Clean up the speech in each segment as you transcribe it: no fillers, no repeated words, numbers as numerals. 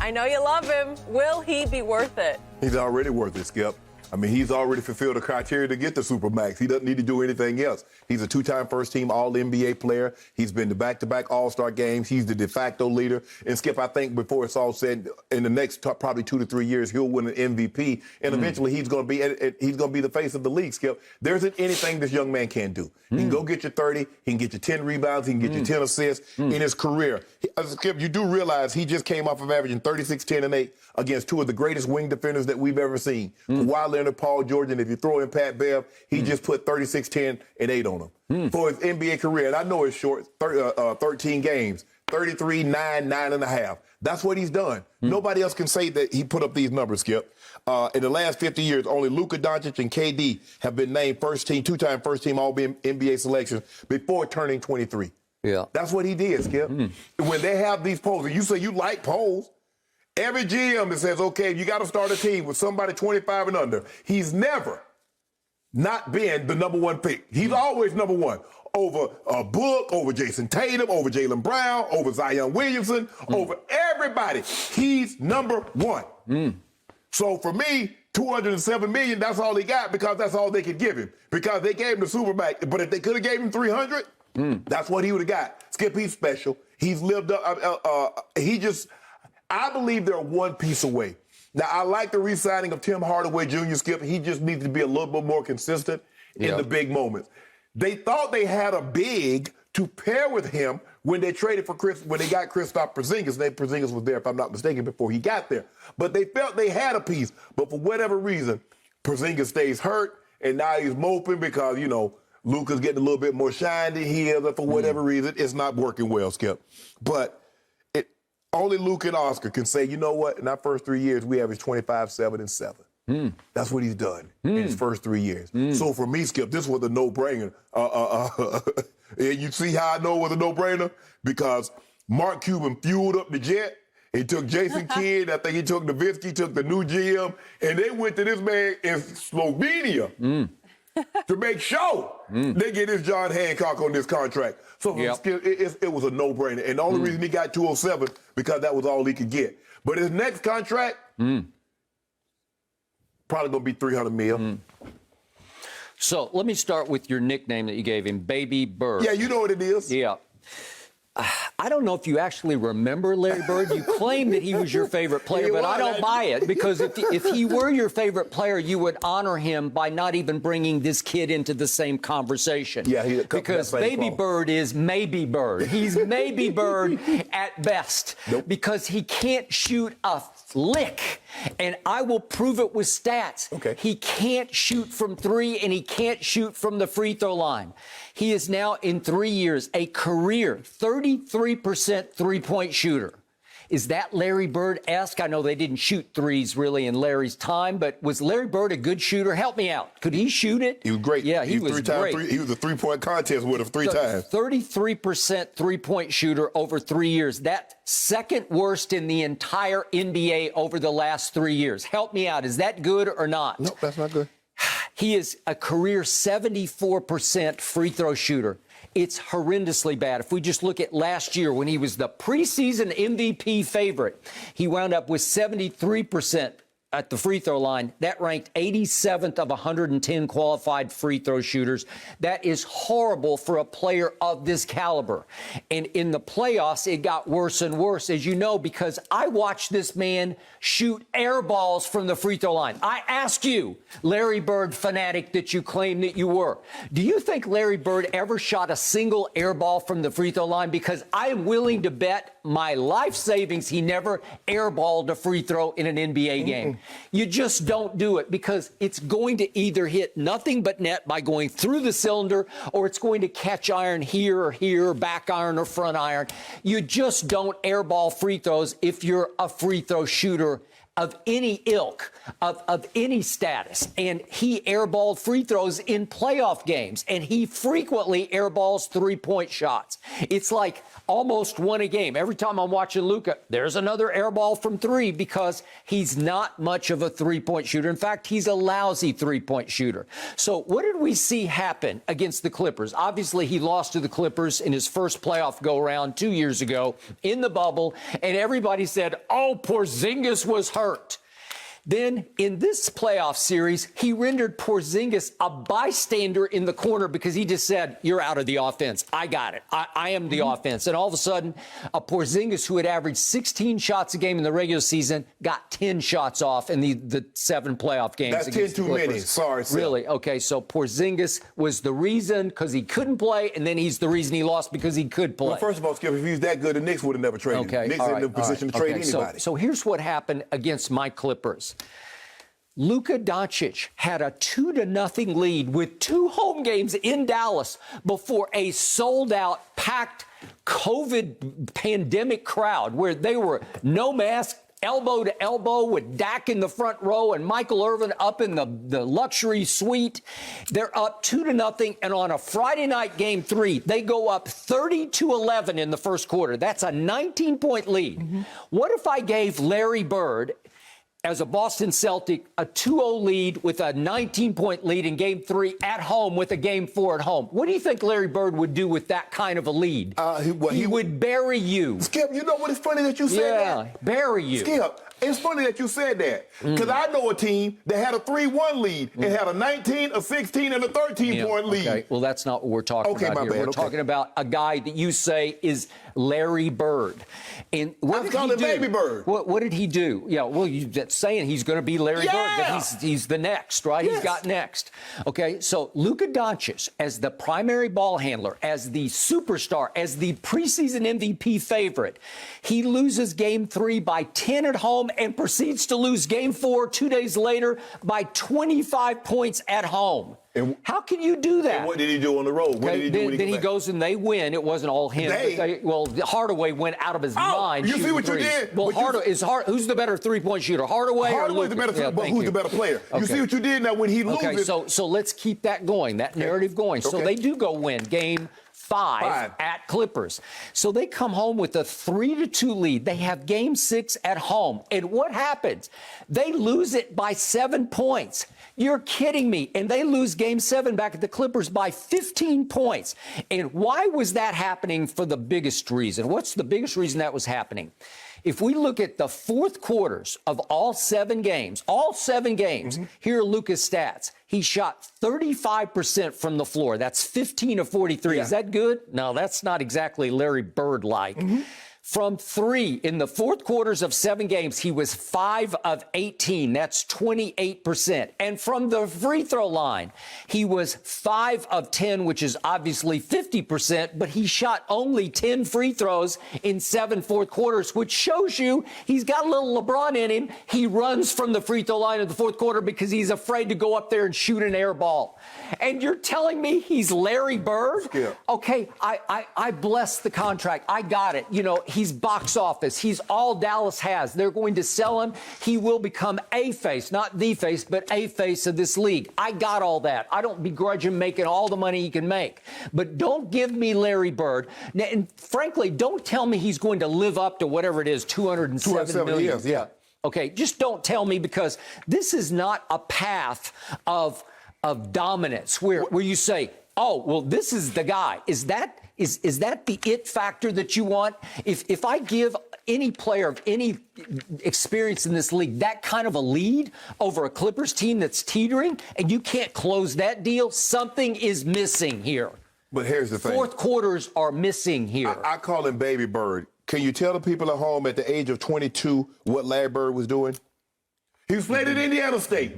I know you love him. Will he be worth it? He's already worth it, Skip. I mean, he's already fulfilled the criteria to get the supermax. He doesn't need to do anything else. He's a two-time first-team All-NBA player. He's been to back-to-back All-Star games. He's the de facto leader. And, Skip, I think before it's all said, in the next probably 2 to 3 years, he'll win an MVP. And eventually he's going to be the face of the league, Skip. There isn't anything this young man can't do. He can go get you 30. He can get you 10 rebounds. He can get you 10 assists in his career. Skip, you do realize he just came off of averaging 36, 10, and 8 against two of the greatest wing defenders that we've ever seen. Kawhi Leonard, Paul George, and if you throw in Pat Bev, he just put 36, 10, and 8 on him for his NBA career. And I know it's short, 13 games, 33, 9, 9.5. That's what he's done. Nobody else can say that he put up these numbers, Skip. In the last 50 years, only Luka Doncic and KD have been named two-time first-team All-NBA selections before turning 23. Yeah. That's what he did, Skip. When they have these polls, and you say you like polls, every GM that says, okay, you got to start a team with somebody 25 and under, he's never not been the number one pick. He's always number one. Over Book, over Jason Tatum, over Jaylen Brown, over Zion Williamson, over everybody. He's number one. So for me, $207 million, that's all he got because that's all they could give him. Because they gave him the supermax. But if they could have gave him $300, that's what he would have got. Skip, he's special. He's lived up. I believe they're one piece away. Now, I like the re-signing of Tim Hardaway Jr., Skip. He just needs to be a little bit more consistent in the big moments. They thought they had a big to pair with him when they traded for when they got Kristaps Porzingis. Porzingis was there, if I'm not mistaken, before he got there. But they felt they had a piece. But for whatever reason, Porzingis stays hurt, and now he's moping because, Luka's getting a little bit more shine than he is, and for whatever reason, it's not working well, Skip. But only Luka and Oscar can say, you know what, in our first 3 years, we averaged 25, 7, and 7. That's what he's done in his first 3 years. So for me, Skip, this was a no-brainer. And you see how I know it was a no-brainer? Because Mark Cuban fueled up the jet. He took Jason Kidd. I think he took Nowitzki, took the new GM, and they went to this man in Slovenia to make sure they get this John Hancock on this contract. So it was a no-brainer. And the only reason he got 207 because that was all he could get. But his next contract, probably going to be $300 million. So let me start with your nickname that you gave him, Baby Bird. Yeah, you know what it is. Yeah. I don't know if you actually remember Larry Bird. You claim that he was your favorite player, but I don't buy it because if he were your favorite player, you would honor him by not even bringing this kid into the same conversation. Yeah, because Baby Bird is maybe Bird. He's maybe Bird at best because he can't shoot a lick. And I will prove it with stats. Okay. He can't shoot from three, and he can't shoot from the free throw line. He is now, in 3 years, a career 33% three-point shooter. Is that Larry Bird-esque? I know they didn't shoot threes really in Larry's time, but was Larry Bird a good shooter? Help me out. Could he shoot it? He was great. Yeah, he was great. He was a three-point contest with him three times. 33% three-point shooter over 3 years. That's second worst in the entire NBA over the last 3 years. Help me out. Is that good or not? No, that's not good. He is a career 74% free throw shooter. It's horrendously bad. If we just look at last year when he was the preseason MVP favorite, he wound up with 73% at the free throw line. That ranked 87th of 110 qualified free throw shooters. That is horrible for a player of this caliber. And in the playoffs, it got worse and worse, as you know, because I watched this man shoot air balls from the free throw line. I ask you, Larry Bird fanatic that you claim that you were, do you think Larry Bird ever shot a single air ball from the free throw line? Because I'm willing to bet my life savings he never airballed a free throw in an NBA game. You just don't do it because it's going to either hit nothing but net by going through the cylinder, or it's going to catch iron here, back iron or front iron. You just don't airball free throws if you're a free throw shooter of any ilk, of any status. And he airballed free throws in playoff games, and he frequently airballs three-point shots. It's like almost won a game. Every time I'm watching Luka, there's another airball from three because he's not much of a three-point shooter. In fact, he's a lousy three-point shooter. So what did we see happen against the Clippers? Obviously, he lost to the Clippers in his first playoff go-around 2 years ago in the bubble, and everybody said, oh, Porzingis was hurt. Then in this playoff series, he rendered Porzingis a bystander in the corner because he just said, you're out of the offense. I got it. I am the offense. And all of a sudden, a Porzingis who had averaged 16 shots a game in the regular season got 10 shots off in the 7 playoff games. That's 10 too many. Sorry, Seth. Really? Okay, so Porzingis was the reason because he couldn't play, and then he's the reason he lost because he could play. Well, first of all, Skip, if he was that good, the Knicks would have never traded him. Knicks in the position to trade anybody. So here's what happened against my Clippers. Luka Doncic had a 2-0 lead with 2 home games in Dallas before a sold-out, packed COVID pandemic crowd where they were no mask, elbow to elbow with Dak in the front row and Michael Irvin up in the luxury suite. They're up 2-0, and on a Friday night game 3, they go up 30-11 in the first quarter. That's a 19-point lead. Mm-hmm. What if I gave Larry Bird, as a Boston Celtic, a 2-0 lead with a 19-point lead in Game 3 at home with a Game 4 at home? What do you think Larry Bird would do with that kind of a lead? He would bury you. Skip, you know what? It's funny that you said that. Yeah, bury you. Skip, it's funny that you said that because I know a team that had a 3-1 lead and had a 19, a 16, and a 13-point lead. Okay, well, that's not what we're talking about here. We're talking about a guy that you say is Larry Bird. And what did he do? Baby Bird. What did he do? Yeah, well, you're saying he's going to be Larry Bird, that he's the next, right? Yes. He's got next. Okay, so Luka Doncic as the primary ball handler, as the superstar, as the preseason MVP favorite, he loses Game 3 by 10 at home and proceeds to lose Game 4 2 days later by 25 points at home. And how can you do that? And what did he do on the road? What did he do? Then he goes and they win. It wasn't all him. Hardaway went out of his mind. You see what you did? Well, who's the better three-point shooter, Hardaway or Luka? The better, but who's the better player? Okay. You see what you did now when he loses. Okay, so let's keep that going, that narrative going. So they do go win Game 5 at Clippers. So they come home with a 3-2 lead. They have Game 6 at home. And what happens? They lose it by 7 points. You're kidding me. And they lose Game 7 back at the Clippers by 15 points. And why was that happening for the biggest reason? What's the biggest reason that was happening? If we look at the fourth quarters of all 7 games, here are Luka's stats. He shot 35% from the floor. That's 15 of 43. Yeah. Is that good? No, that's not exactly Larry Bird-like. From 3 in the fourth quarters of 7 games, he was 5 of 18. That's 28%. And from the free throw line, he was 5 of 10, which is obviously 50%, but he shot only 10 free throws in 7 fourth quarters, which shows you he's got a little LeBron in him. He runs from the free throw line in the fourth quarter because he's afraid to go up there and shoot an air ball. And you're telling me he's Larry Bird? Yeah. Okay, I bless the contract. I got it. You know, he's box office. He's all Dallas has. They're going to sell him. He will become a face, not the face, but a face of this league. I got all that. I don't begrudge him making all the money he can make. But don't give me Larry Bird. And frankly, don't tell me he's going to live up to whatever it is, 207 million. Years, yeah. Okay, just don't tell me, because this is not a path of dominance where you say, oh, well, this is the guy. Is that the it factor that you want? If I give any player of any experience in this league that kind of a lead over a Clippers team that's teetering, and you can't close that deal, something is missing here. But here's the thing. Fourth quarters are missing here. I call him Baby Bird. Can you tell the people at home at the age of 22 what Larry Bird was doing? He was playing at Indiana State.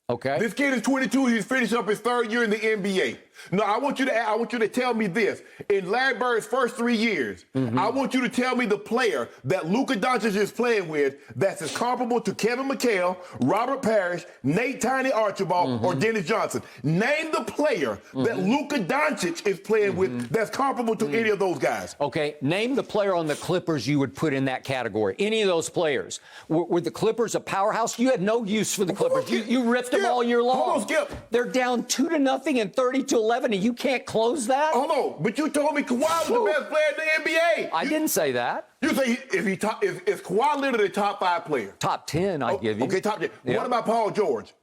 Okay. This kid is 22. He's finished up his 3rd year in the NBA. No, I want you to tell me this. In Larry Bird's first 3 years, I want you to tell me the player that Luka Doncic is playing with that's as comparable to Kevin McHale, Robert Parrish, Nate Tiny Archibald, or Dennis Johnson. Name the player that Luka Doncic is playing with that's comparable to any of those guys. Okay, name the player on the Clippers you would put in that category. Any of those players. Were the Clippers a powerhouse? You had no use for the Clippers. You ripped them all year long. Hold on, Skip. They're down 2-0 and 30-11, and you can't close that? Hold on, but you told me Kawhi was the best player in the NBA. I didn't say that. You say is Kawhi literally top 5 player? Top 10, I give you. Okay, top 10. Yeah. What about Paul George?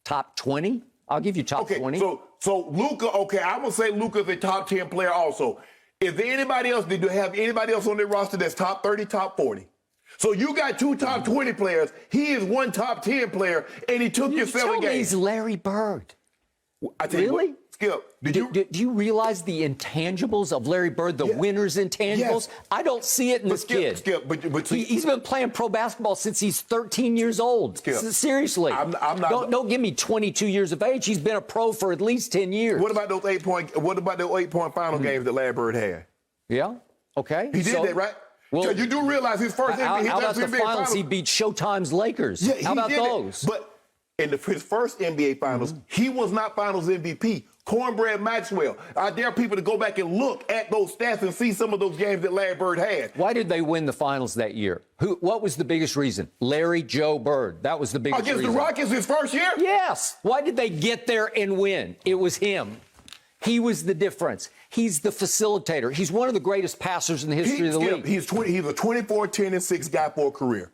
Top 20? I'll give you top 20. So Luka, okay, I would say Luka's a top 10 player also. Is there anybody else? Did you have anybody else on their roster that's top 30, top 40? So you got 2 top 20 players. He is 1 top 10 player, and he took you 7 games. He's Larry Bird. I tell you Really? what, Skip, Do you realize the intangibles of Larry Bird, the winner's intangibles? Yes. I don't see it in this kid. Skip, but He's been playing pro basketball since he's 13 years old. Skip, Seriously. I'm not. Don't give me 22 years of age. He's been a pro for at least 10 years. What about those 8-point final games that Larry Bird had? Yeah. Okay. He did that, right? Well, you do realize his first NBA. How about the finals? He beat Showtime's Lakers. Yeah, how about did those? That. But in his first NBA finals, he was not finals MVP. Cornbread Maxwell. I dare people to go back and look at those stats and see some of those games that Larry Bird had. Why did they win the finals that year? What was the biggest reason? Larry Joe Bird. That was the biggest reason. Against the Rockets his first year? Yes. Why did they get there and win? It was him. He was the difference. He's the facilitator. He's one of the greatest passers in the history of the league. He's a 24, 10, and 6 guy for a career.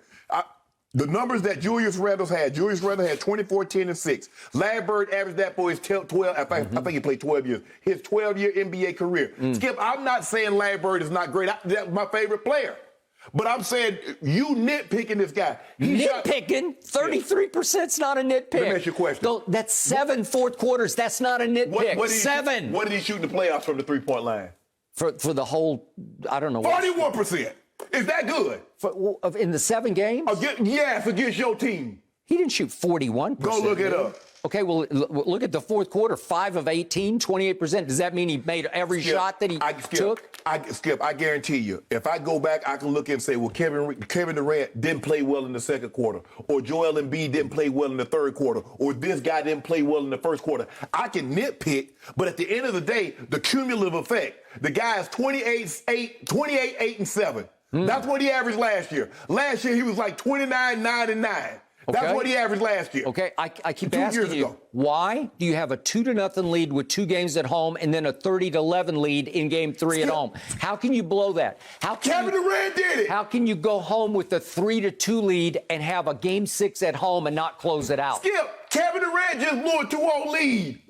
The numbers that Julius Randle had 24, 10, and 6. Larry Bird averaged that for his 12, I think he played 12 years. His 12-year NBA career. Skip, I'm not saying Larry Bird is not great. That's my favorite player. But I'm saying you nitpicking this guy. Nitpicking? 33% is not a nitpick. Let me ask you a question. That's 7 fourth quarters. That's not a nitpick. 7. What did he shoot in the playoffs from the three-point line? For the whole, I don't know. 41%. Is that good? In the 7 games? Yes, against your team. He didn't shoot 41%. Go look it up. Okay, well, look at the fourth quarter, 5 of 18, 28%. Does that mean he made every shot that he took? Skip, I guarantee you, if I go back, I can look and say, well, Kevin Durant didn't play well in the second quarter, or Joel Embiid didn't play well in the third quarter, or this guy didn't play well in the first quarter. I can nitpick, but at the end of the day, the cumulative effect, the guy is 28, 8, and 7. That's what he averaged last year. Last year, he was like 29, 9, and 9. That's what he averaged last year. Okay, I keep asking you, why do you have a 2-0 lead with 2 games at home and then a 30-11 lead in Game 3 at home? How can you blow that? Kevin Durant did it. How can you go home with a 3-2 lead and have a Game 6 at home and not close it out? Skip, Kevin Durant just blew a 2-0 lead.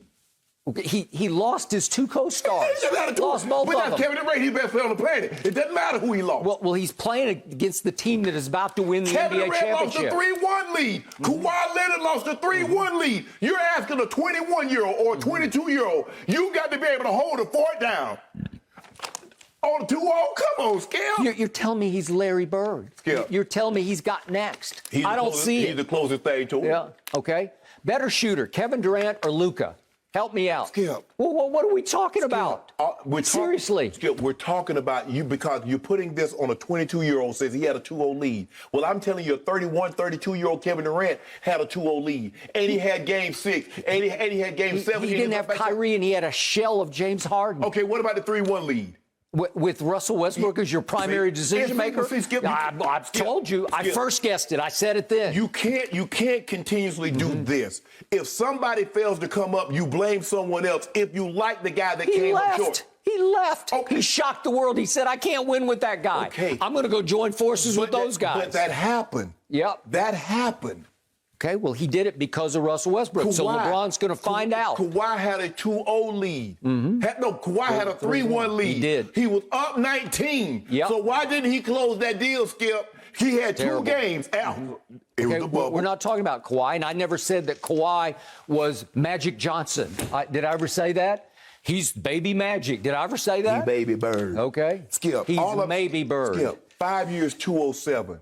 He lost his 2 co-stars. Lost both of them. Kevin Durant, he's the best player on the planet. It doesn't matter who he lost. Well, he's playing against the team that is about to win the NBA championship. Kevin Durant lost a 3-1 lead. Kawhi Leonard lost a 3-1 lead. You're asking a 21-year-old or a 22-year-old, you got to be able to hold a fort down. On 2-0, come on, Skip. You're telling me he's Larry Bird. Skip. You're telling me he's got next. I don't see it. He's the closest thing to him. Yeah, okay. Better shooter, Kevin Durant or Luka? Help me out. Skip. Well, what are we talking about? Seriously. Skip, we're talking about you because you're putting this on a 22-year-old says he had a 2-0 lead. Well, I'm telling you, a 31, 32-year-old Kevin Durant had a 2-0 lead. And he had Game 6. And he had Game 7. He didn't have Kyrie, and he had a shell of James Harden. Okay, what about the 3-1 lead? With Russell Westbrook as your primary decision maker? I've told you. I first guessed it. I said it then. You can't continuously do this. If somebody fails to come up, you blame someone else. If you like the guy that came up short. He left. Okay. He shocked the world. He said, I can't win with that guy. Okay. I'm going to go join forces with those guys. But that happened. Yep. That happened. Okay, well, he did it because of Russell Westbrook. So LeBron's going to find out. Kawhi had a 2-0 lead. Kawhi had a 3-1 lead. He did. He was up 19. Yep. So why didn't he close that deal, Skip? He had 2 games out. It was the bubble. We're not talking about Kawhi, and I never said that Kawhi was Magic Johnson. Did I ever say that? He's baby Magic. Did I ever say that? He baby Bird. Okay. Skip. He's maybe Bird. Skip. 5 years, 207.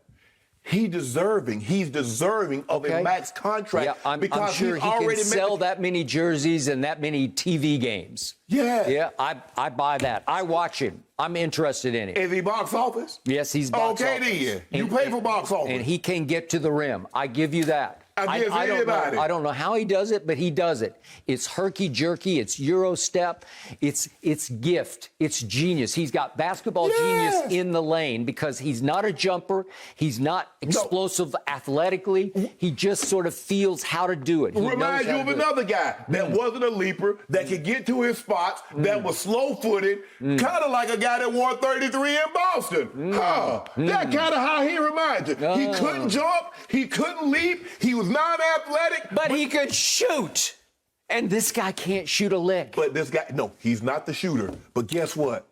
He's deserving of a max contract Yeah, I'm sure he's he already can sell that many jerseys and that many TV games. Yeah. Yeah, I buy that. I watch him. I'm interested in it. Is he box office? Yes, he's box office. Okay, then. You pay for box office. And he can get to the rim. I give you that. I don't know how he does it, but he does it. It's herky-jerky. It's Euro step. It's gift. It's genius. He's got basketball genius in the lane because he's not a jumper. He's not explosive athletically. He just sort of feels how to do it. Reminds you of another guy that wasn't a leaper, that could get to his spots, that was slow-footed, kind of like a guy that won 33 in Boston. That's kind of how he reminds you. He couldn't jump. He couldn't leap. He was non-athletic. But he could shoot. And this guy can't shoot a lick. But this guy, no, he's not the shooter. But guess what?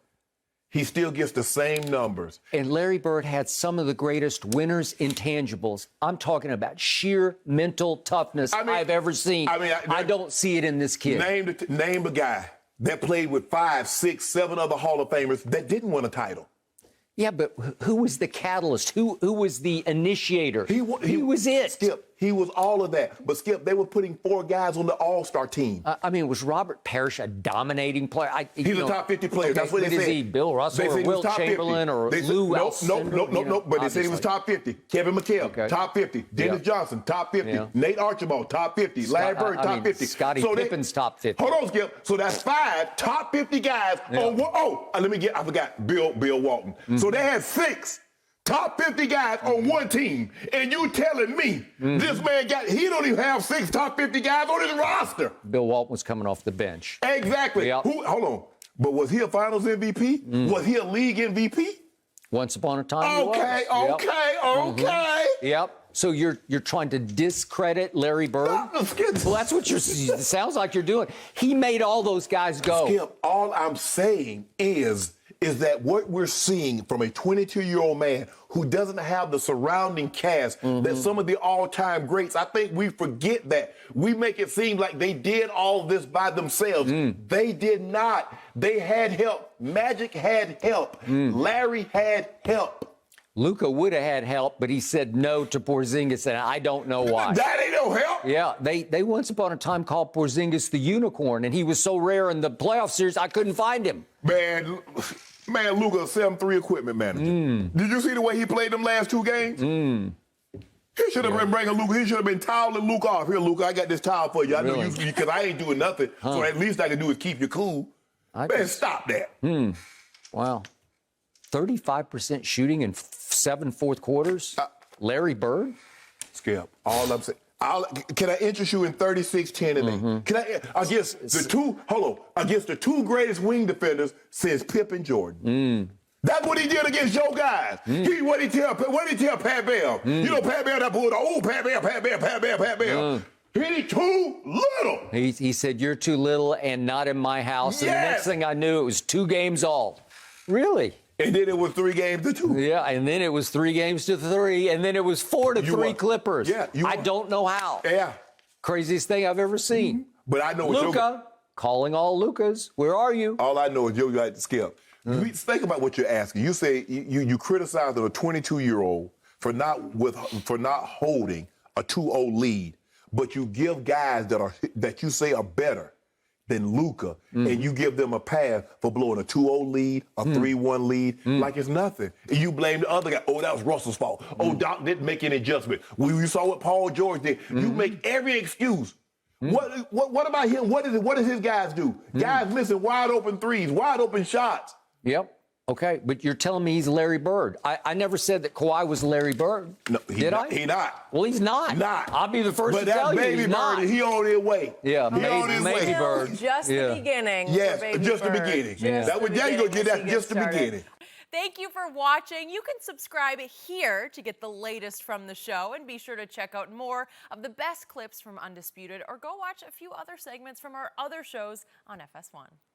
He still gets the same numbers. And Larry Bird had some of the greatest winners' intangibles. I'm talking about sheer mental toughness I've ever seen. I don't see it in this kid. Name a guy that played with 5, 6, 7 other Hall of Famers that didn't win a title. Yeah, but who was the catalyst? Who was the initiator? He was it. Skip, he was all of that. But, Skip, they were putting 4 guys on the All-Star team. Was Robert Parrish a dominating player? He's a top 50 player. That's what they said. Is he Bill Russell or Wilt Chamberlain or Lou Wilson? No. But they said he was top 50. Kevin McHale, top 50. Dennis Johnson, top 50. Yeah. Nate Archibald, top 50. Larry Bird, top 50. Scottie Pippen's top 50. Hold on, Skip. So that's 5 top 50 guys on one. I forgot Bill Walton. So they had 6 top 50 guys on one team, and you telling me this man he don't even have 6 top 50 guys on his roster. Bill Walton was coming off the bench. Exactly. Yep. Hold on. But was he a Finals MVP? Was he a league MVP? Once upon a time, Okay. Yep. So you're trying to discredit Larry Bird? Well, that's what it sounds like you're doing. He made all those guys go. Skip, all I'm saying is that what we're seeing from a 22-year-old man who doesn't have the surrounding cast that some of the all-time greats, I think we forget that. We make it seem like they did all this by themselves. They did not. They had help. Magic had help. Larry had help. Luka would have had help, but he said no to Porzingis, and I don't know why. That ain't no help. Yeah, they once upon a time called Porzingis the unicorn, and he was so rare in the playoff series, I couldn't find him. Man, Luka, 7-3 equipment manager. Did you see the way he played them last 2 games? He should have been bringing Luka. He should have been toweling Luka off. Here, Luka, I got this towel for you. I know you, because I ain't doing nothing. So at least I can do is keep you cool. Stop that. Wow. 35% shooting in 7 fourth quarters? Larry Bird? Skip, all I'm saying. Can I interest you in 36-10 and 8? Can I against the 2 greatest wing defenders since Pip and Jordan? That's what he did against your guys. What did he tell Pat Bell? You know Pat Bell, that boy, Pat Bell. He too little. He said, you're too little and not in my house. And the next thing I knew, it was 2 games all. Really? And then it was 3 games to 2. Yeah, and then it was 3 games to 3, and then it was 4-3 Clippers. Yeah, I don't know how. Yeah. Craziest thing I've ever seen. But I know Luka, calling all Lukas. Where are you? All I know is you got to Skip. Think about what you're asking. You say you criticize a 22-year-old for not holding a 2-0 lead, but you give guys that you say are better than Luka, and you give them a pass for blowing a 2-0 lead, a 3-1 lead, like it's nothing. And you blame the other guy. Oh, that was Russell's fault. Oh, Doc didn't make any adjustment. You saw what Paul George did. You make every excuse. What about him? What does his guys do? Guys missing wide open threes, wide open shots. Yep. Okay, but you're telling me he's Larry Bird. I never said that Kawhi was Larry Bird. No, Did I? He not. Well, he's not. I'll be the first to tell you he's not. But that baby Bird, he on his way. Yeah, maybe Bird. Just the beginning. Yes, for just the beginning. That was you gonna get that just the beginning. Thank you for watching. You can subscribe here to get the latest from the show, and be sure to check out more of the best clips from Undisputed, or go watch a few other segments from our other shows on FS1.